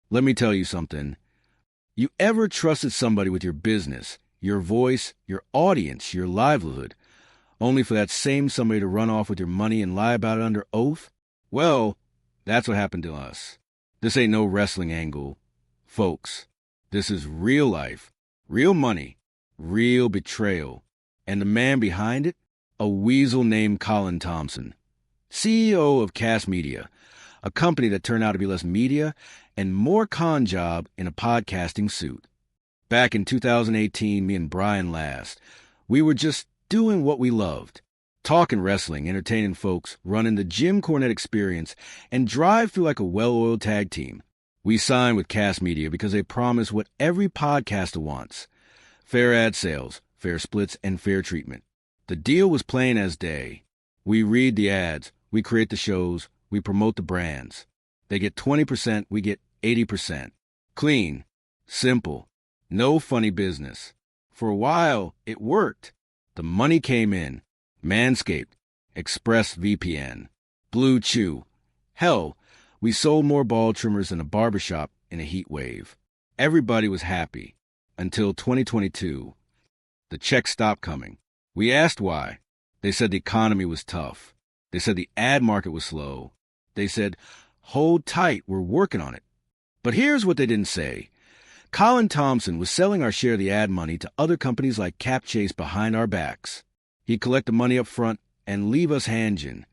Let me tell you something. You ever trusted somebody with your business, your voice, your audience, your livelihood, only for that same somebody to run off with your money and lie about it under oath? Well, that's what happened to us. This ain't no wrestling angle. Folks, this is real life, real money, real betrayal. And the man behind it? A weasel named Colin Thompson, CEO of Kast Media, a company that turned out to be less media and more con job in a podcasting suit. Back in 2018, me and Brian last, we were just doing what we loved. Talking wrestling, entertaining folks, running the Jim Cornette experience, and drive through like a well-oiled tag team. We signed with Kast Media because they promise what every podcaster wants. Fair ad sales, fair splits, and fair treatment. The deal was plain as day. We read the ads, we create the shows, we promote the brands. They get 20%, we get 80%. Clean, simple, no funny business. For a while, it worked. The money came in. Manscaped, ExpressVPN, Blue Chew. Hell, we sold more ball trimmers than a barbershop in a heat wave. Everybody was happy. Until 2022. The checks stopped coming. We asked why. They said the economy was tough. They said the ad market was slow. They said, hold tight, we're working on it. But here's what they didn't say. Colin Thompson was selling our share of the ad money to other companies like Capchase behind our backs. He'd collect the money up front and leave us hanging.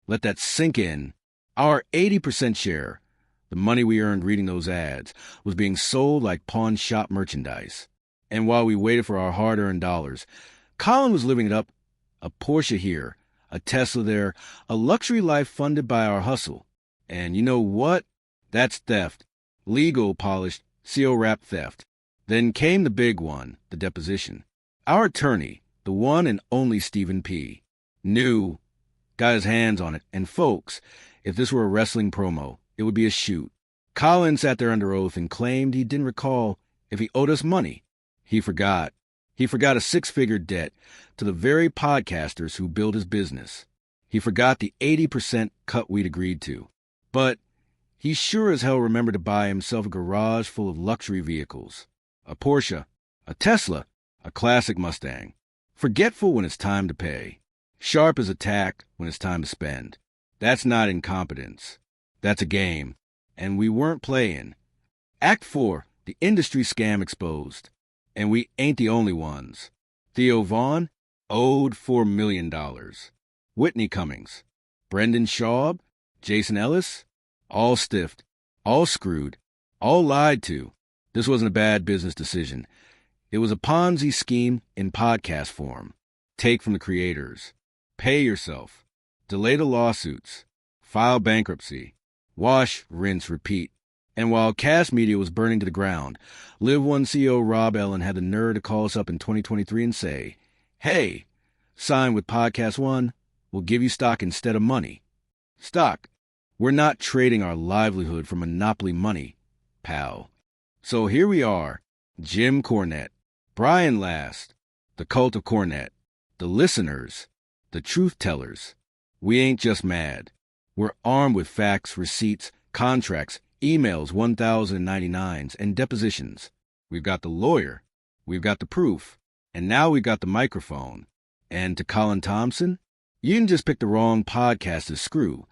Let that sink in. Our 80% share, the money we earned reading those ads, was being sold like pawn shop merchandise. And while we waited for our hard-earned dollars, Colin was living it up. A Porsche here, a Tesla there, a luxury life funded by our hustle. And you know what? That's theft. Legal, polished, seal-wrapped theft. Then came the big one, the deposition. Our attorney, the one and only Stephen P., knew, got his hands on it, and folks, if this were a wrestling promo, it would be a shoot. Colin sat there under oath and claimed he didn't recall if he owed us money. He forgot. He forgot a six-figure debt to the very podcasters who built his business. He forgot the 80% cut we'd agreed to. But he sure as hell remembered to buy himself a garage full of luxury vehicles. A Porsche, a Tesla, a classic Mustang. Forgetful when it's time to pay. Sharp as a tack when it's time to spend. That's not incompetence. That's a game. And we weren't playing. Act 4, the industry scam exposed. And we ain't the only ones. Theo Vaughn owed $4 million. Whitney Cummings, Brendan Schaub, Jason Ellis, all stiffed, all screwed, all lied to. This wasn't a bad business decision. It was a Ponzi scheme in podcast form. Take from the creators. Pay yourself. Delay the lawsuits. File bankruptcy. Wash, rinse, repeat. And while Kast Media was burning to the ground, Live One CEO Rob Ellen had the nerve to call us up in 2023 and say, hey, sign with Podcast One, we'll give you stock instead of money. Stock. We're not trading our livelihood for monopoly money, pal. So here we are, Jim Cornette, Brian Last, the cult of Cornette, the listeners, the truth tellers. We ain't just mad. We're armed with facts, receipts, contracts, emails, 1099s, and depositions. We've got the lawyer. We've got the proof. And now we've got the microphone. And to Colin Thompson, you didn't just pick the wrong podcast to screw.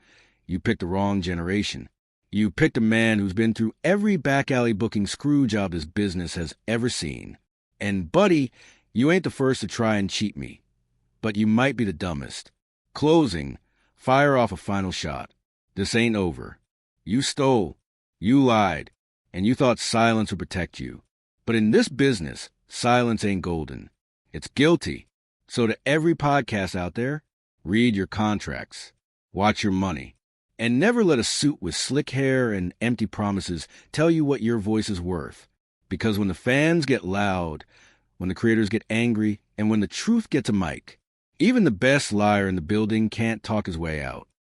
You picked the wrong generation. You picked a man who's been through every back alley booking screw job this business has ever seen. And buddy, you ain't the first to try and cheat me. But you might be the dumbest. Closing, fire off a final shot. This ain't over. You stole. You lied, and you thought silence would protect you. But in this business, silence ain't golden. It's guilty. So to every podcast out there, read your contracts. Watch your money. And never let a suit with slick hair and empty promises tell you what your voice is worth. Because when the fans get loud, when the creators get angry, and when the truth gets a mic, even the best liar in the building can't talk his way out.